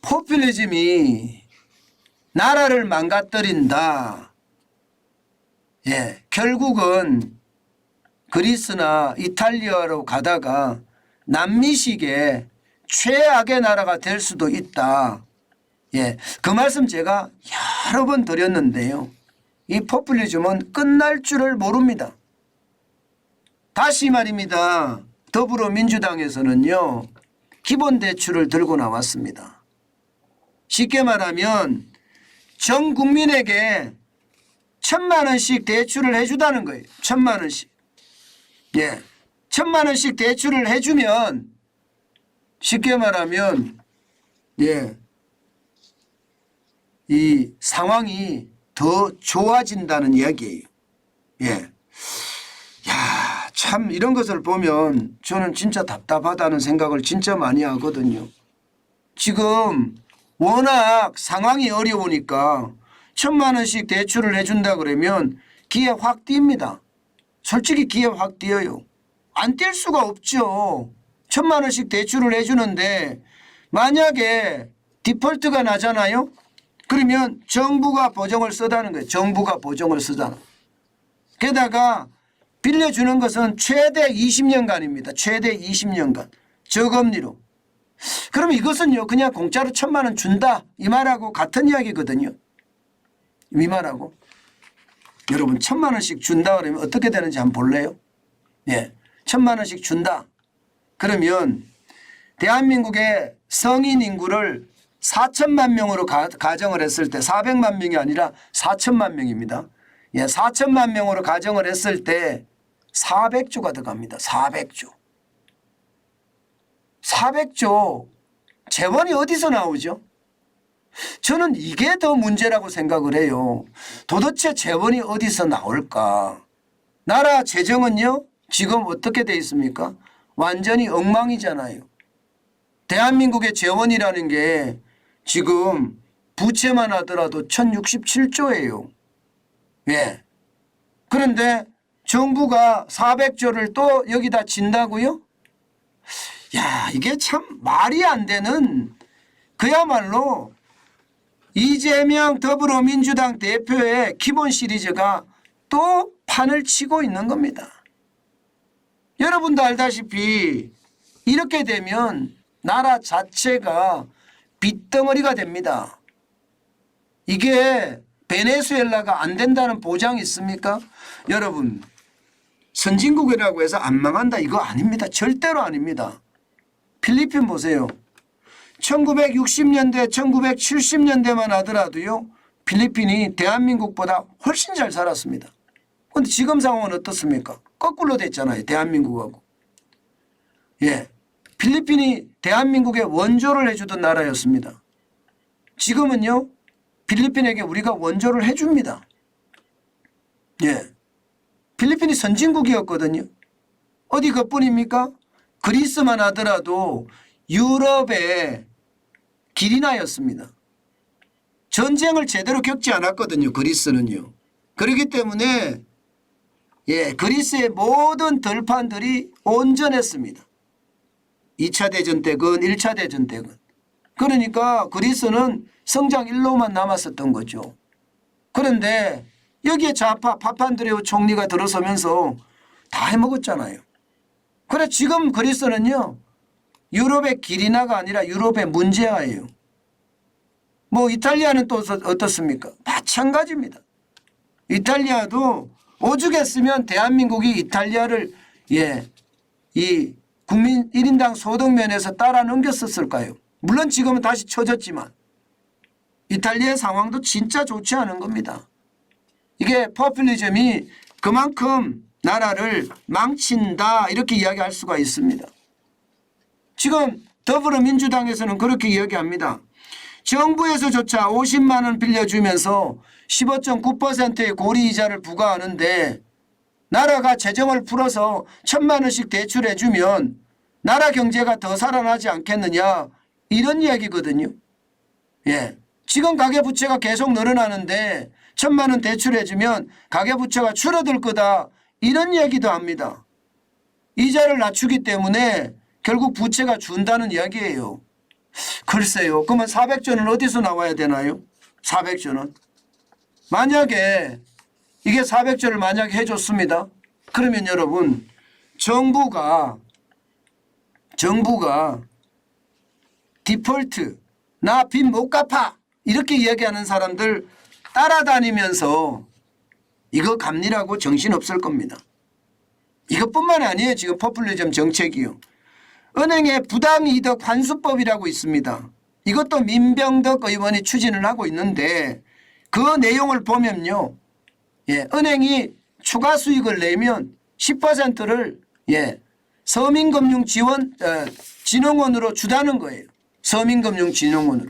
포퓰리즘이 나라를 망가뜨린다. 예, 결국은 그리스나 이탈리아로 가다가 남미식의 최악의 나라가 될 수도 있다. 예, 그 말씀 제가 여러 번 드렸는데요. 이 포퓰리즘은 끝날 줄을 모릅니다. 다시 말입니다. 더불어민주당에서는요, 기본대출을 들고 나왔습니다. 쉽게 말하면 전 국민에게 1,000만 원씩 대출을 해주다는 거예요. 1,000만 원씩. 예, 1,000만 원씩 대출을 해주면 쉽게 말하면 예, 이 상황이 더 좋아진다는 이야기예요. 예, 야, 참 이런 것을 보면 저는 진짜 답답하다는 생각을 진짜 많이 하거든요. 지금 워낙 상황이 어려우니까 1,000만 원씩 대출을 해준다 그러면 기에 확 뜁니다. 솔직히 기에 확 뛰어요. 안 뛸 수가 없죠. 1,000만 원씩 대출을 해주는데 만약에 디폴트가 나잖아요. 그러면 정부가 보증을 쓰다는 거예요. 정부가 보증을 쓰잖아. 게다가 빌려주는 것은 최대 20년간입니다. 최대 20년간. 저금리로. 그러면 이것은요 그냥 공짜로 1,000만 원 준다 이 말하고 같은 이야기거든요. 이 말하고. 여러분 1,000만 원씩 준다 그러면 어떻게 되는지 한번 볼래요? 예, 1,000만 원씩 준다. 그러면 대한민국의 성인 인구를 4천만 명으로 가정을 했을 때 400만 명이 아니라 4천만 명입니다. 예, 4천만 명으로 가정을 했을 때 400조가 들어갑니다. 400조. 400조 재원이 어디서 나오죠? 저는 이게 더 문제라고 생각을 해요. 도대체 재원이 어디서 나올까? 나라 재정은요 지금 어떻게 돼 있습니까? 완전히 엉망이잖아요. 대한민국의 재원이라는 게 지금 부채만 하더라도 1,067조예요. 예. 그런데 정부가 400조를 또 여기다 진다고요? 야, 이게 참 말이 안 되는 그야말로 이재명 더불어민주당 대표의 기본 시리즈가 또 판을 치고 있는 겁니다. 여러분도 알다시피 이렇게 되면 나라 자체가 빚덩어리가 됩니다. 이게 베네수엘라가 안 된다는 보장이 있습니까? 여러분 선진국이라고 해서 안 망한다 이거 아닙니다. 절대로 아닙니다. 필리핀 보세요. 1960년대 1970년대만 하더라도요 필리핀이 대한민국보다 훨씬 잘 살았습니다. 그런데 지금 상황은 어떻습니까? 거꾸로 됐잖아요. 대한민국하고. 예, 필리핀이 대한민국에 원조를 해주던 나라였습니다. 지금은요 필리핀에게 우리가 원조를 해줍니다. 예, 필리핀이 선진국이었거든요. 어디 그뿐입니까? 그리스만 하더라도 유럽의 길이나였습니다. 전쟁을 제대로 겪지 않았거든요. 그리스는요. 그렇기 때문에 예, 그리스의 모든 들판들이 온전했습니다. 2차 대전 때건 1차 대전 때건. 그러니까 그리스는 성장 일로만 남았었던 거죠. 그런데 여기에 좌파 파판드레오 총리가 들어서면서 다 해먹었잖아요. 그래 지금 그리스는요. 유럽의 길이나가 아니라 유럽의 문제아예요. 뭐 이탈리아는 또 어떻습니까? 마찬가지입니다. 이탈리아도 오죽했으면 대한민국이 이탈리아를 예, 이 국민 1인당 소득면에서 따라 넘겼었을까요? 물론 지금은 다시 처졌지만 이탈리아의 상황도 진짜 좋지 않은 겁니다. 이게 포퓰리즘이 그만큼 나라를 망친다 이렇게 이야기할 수가 있습니다. 지금 더불어민주당에서는 그렇게 이야기합니다. 정부에서조차 50만 원 빌려주면서 15.9%의 고리이자를 부과하는데 나라가 재정을 풀어서 1,000만 원씩 대출해주면 나라 경제가 더 살아나지 않겠느냐 이런 이야기거든요. 예, 지금 가계부채가 계속 늘어나는데 1,000만 원 대출해주면 가계부채가 줄어들 거다 이런 이야기도 합니다. 이자를 낮추기 때문에 결국 부채가 준다는 이야기예요. 글쎄요. 그러면 400조는 어디서 나와야 되나요? 400조는. 만약에 이게 400조를 만약에 해줬습니다. 그러면 여러분 정부가 디폴트 나 빚 못 갚아 이렇게 이야기하는 사람들 따라다니면서 이거 갚니라고 정신없을 겁니다. 이것뿐만 아니에요. 지금 포퓰리즘 정책이요. 은행의 부당이득 환수법이라고 있습니다. 이것도 민병덕 의원이 추진을 하고 있는데 그 내용을 보면요. 예, 은행이 추가 수익을 내면 10%를 서민금융지원진흥원으로 주다는 거예요. 서민금융진흥원으로.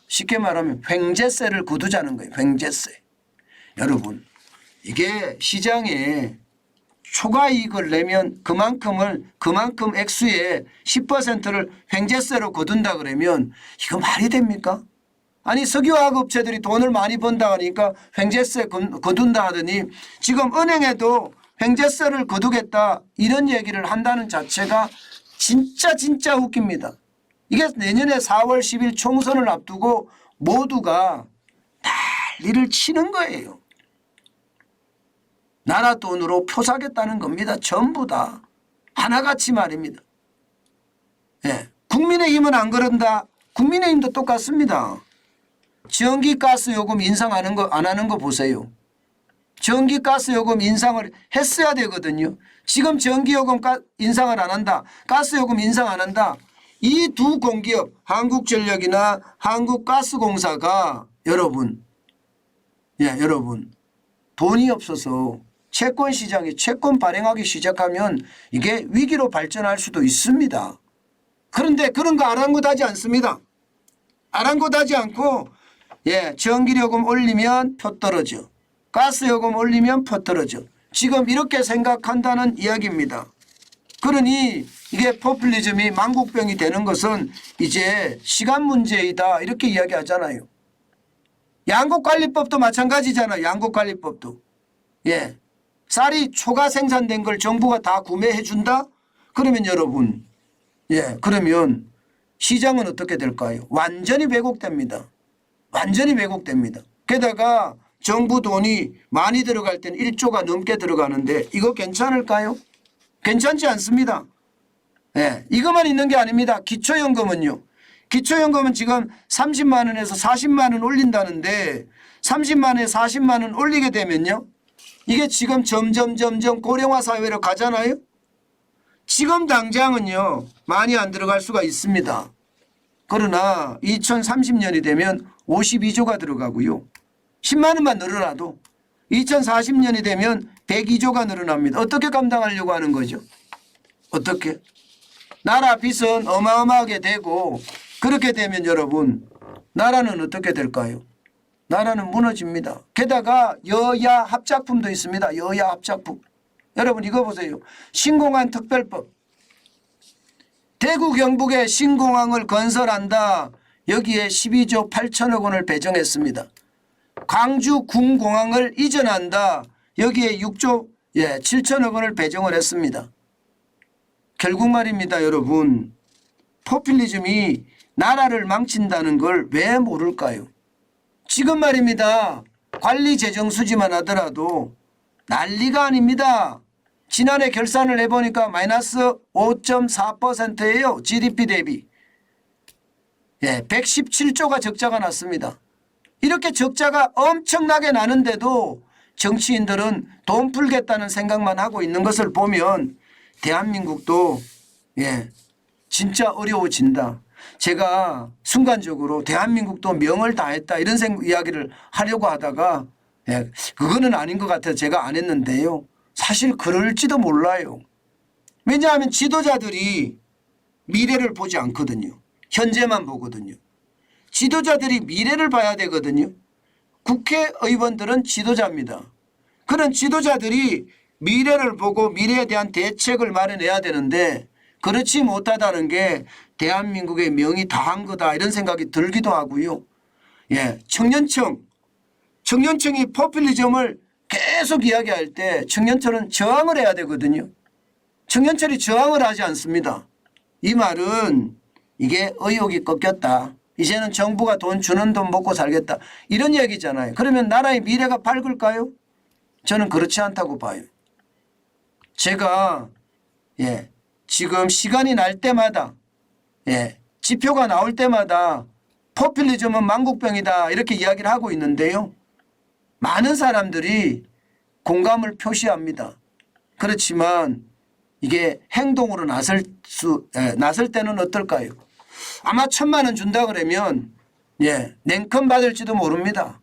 쉽게 말하면 횡재세를 거두자는 거예요. 횡재세. 여러분 이게 시장에 초과 이익을 내면 그만큼 액수의 10%를 횡재세로 거둔다 그러면 이거 말이 됩니까? 아니 석유화학 업체들이 돈을 많이 번다 하니까 횡재세 거둔다 하더니 지금 은행에도 횡재세를 거두겠다 이런 얘기를 한다는 자체가 진짜 웃깁니다. 이게 내년에 4월 10일 총선을 앞두고 모두가 난리를 치는 거예요. 나라 돈으로 표 사겠다는 겁니다. 전부 다. 하나같이 말입니다. 예. 국민의힘은 안 그런다. 국민의힘도 똑같습니다. 전기가스 요금 인상하는 거 안 하는 거 보세요. 전기가스 요금 인상을 했어야 되거든요. 지금 전기요금 인상을 안 한다. 가스요금 인상 안 한다. 이 두 공기업 한국전력이나 한국가스공사가 여러분 돈이 없어서 채권 시장에 채권 발행하기 시작하면 이게 위기로 발전할 수도 있습니다. 그런데 그런 거 아랑곳하지 않습니다. 아랑곳하지 않고 전기요금 올리면 표 떨어져. 가스요금 올리면 표 떨어져. 지금 이렇게 생각한다는 이야기입니다. 그러니 이게 포퓰리즘이 만국병이 되는 것은 이제 시간 문제이다 이렇게 이야기하잖아요. 양곡관리법도 마찬가지잖아요. 양곡관리법도. 쌀이 초과 생산된 걸 정부가 다 구매해 준다? 그러면 여러분 그러면 시장은 어떻게 될까요? 완전히 왜곡됩니다. 완전히 왜곡됩니다. 게다가 정부 돈이 많이 들어갈 때는 1조가 넘게 들어가는데 이거 괜찮을까요? 괜찮지 않습니다. 이것만 있는 게 아닙니다. 기초연금은요. 기초연금은 지금 30만 원에서 40만 원 올린다는데 30만 원에 40만 원 올리게 되면요. 이게 지금 점점 고령화 사회로 가잖아요. 지금 당장은요. 많이 안 들어갈 수가 있습니다. 그러나 2030년이 되면 52조가 들어가고요. 10만 원만 늘어나도 2040년이 되면 102조가 늘어납니다. 어떻게 감당하려고 하는 거죠? 어떻게? 나라 빚은 어마어마하게 되고 그렇게 되면 여러분 나라는 어떻게 될까요? 나라는 무너집니다. 게다가 여야 합작품도 있습니다. 여야 합작품. 여러분 이거 보세요. 신공항 특별법. 대구 경북에 신공항을 건설한다. 여기에 12조 8천억 원을 배정했습니다. 광주 군공항을 이전한다. 여기에 6조 7천억 원을 배정을 했습니다. 결국 말입니다. 여러분 포퓰리즘이 나라를 망친다는 걸 왜 모를까요? 지금 말입니다. 관리재정수지만 하더라도 난리가 아닙니다. 지난해 결산을 해보니까 마이너스 5.4%예요. GDP 대비. 117조가 적자가 났습니다. 이렇게 적자가 엄청나게 나는데도 정치인들은 돈 풀겠다는 생각만 하고 있는 것을 보면 대한민국도 진짜 어려워진다. 제가 순간적으로 대한민국도 명을 다했다 이런 이야기를 하려고 하다가 그거는 아닌 것 같아서 제가 안 했는데요. 사실 그럴지도 몰라요. 왜냐하면 지도자들이 미래를 보지 않거든요. 현재만 보거든요. 지도자들이 미래를 봐야 되거든요. 국회의원들은 지도자입니다. 그런 지도자들이 미래를 보고 미래에 대한 대책을 마련해야 되는데 그렇지 못하다는 게 대한민국의 명이 다한 거다 이런 생각이 들기도 하고요. 청년청이 포퓰리즘을 계속 이야기할 때 청년청은 저항을 해야 되거든요. 청년청이 저항을 하지 않습니다. 이 말은 이게 의욕이 꺾였다. 이제는 정부가 돈 주는 돈 먹고 살겠다. 이런 얘기잖아요. 그러면 나라의 미래가 밝을까요? 저는 그렇지 않다고 봐요. 제가 지금 시간이 날 때마다 지표가 나올 때마다 포퓰리즘은 만국병이다 이렇게 이야기를 하고 있는데요. 많은 사람들이 공감을 표시합니다. 그렇지만 이게 행동으로 나설 때는 어떨까요? 아마 1,000만 원 준다 그러면 냉큼 받을지도 모릅니다.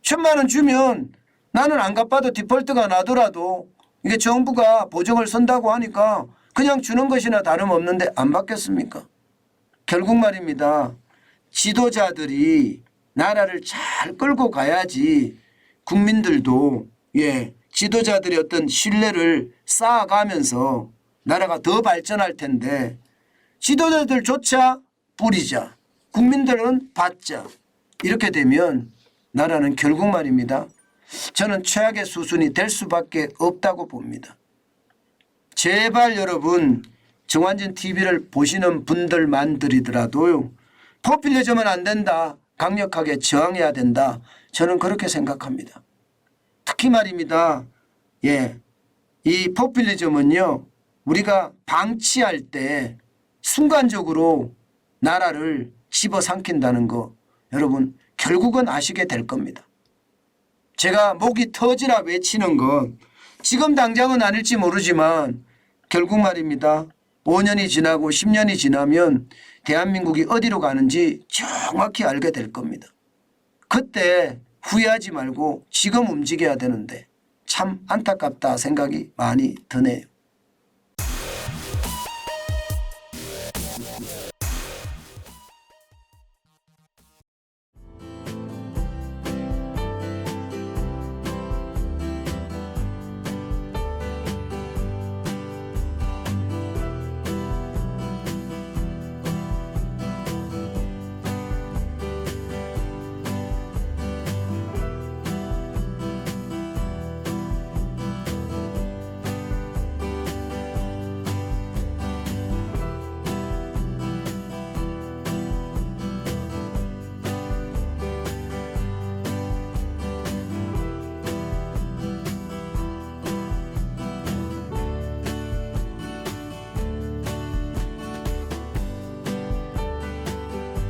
1,000만 원 주면 나는 안 갚아도 디폴트가 나더라도 이게 정부가 보증을 선다고 하니까 그냥 주는 것이나 다름없는데 안 받겠습니까? 결국 말입니다. 지도자들이 나라를 잘 끌고 가야지 국민들도 지도자들의 어떤 신뢰를 쌓아가면서 나라가 더 발전할 텐데 지도자들조차 뿌리자 국민들은 받자 이렇게 되면 나라는 결국 말입니다. 저는 최악의 수순이 될 수밖에 없다고 봅니다. 제발 여러분 정환진 TV를 보시는 분들만들이더라도요. 포퓰리즘은 안 된다. 강력하게 저항해야 된다. 저는 그렇게 생각합니다. 특히 말입니다. 이 포퓰리즘은요. 우리가 방치할 때 순간적으로 나라를 집어삼킨다는 거 여러분 결국은 아시게 될 겁니다. 제가 목이 터지라 외치는 건 지금 당장은 아닐지 모르지만 결국 말입니다. 5년이 지나고 10년이 지나면 대한민국이 어디로 가는지 정확히 알게 될 겁니다. 그때 후회하지 말고 지금 움직여야 되는데 참 안타깝다 생각이 많이 드네요.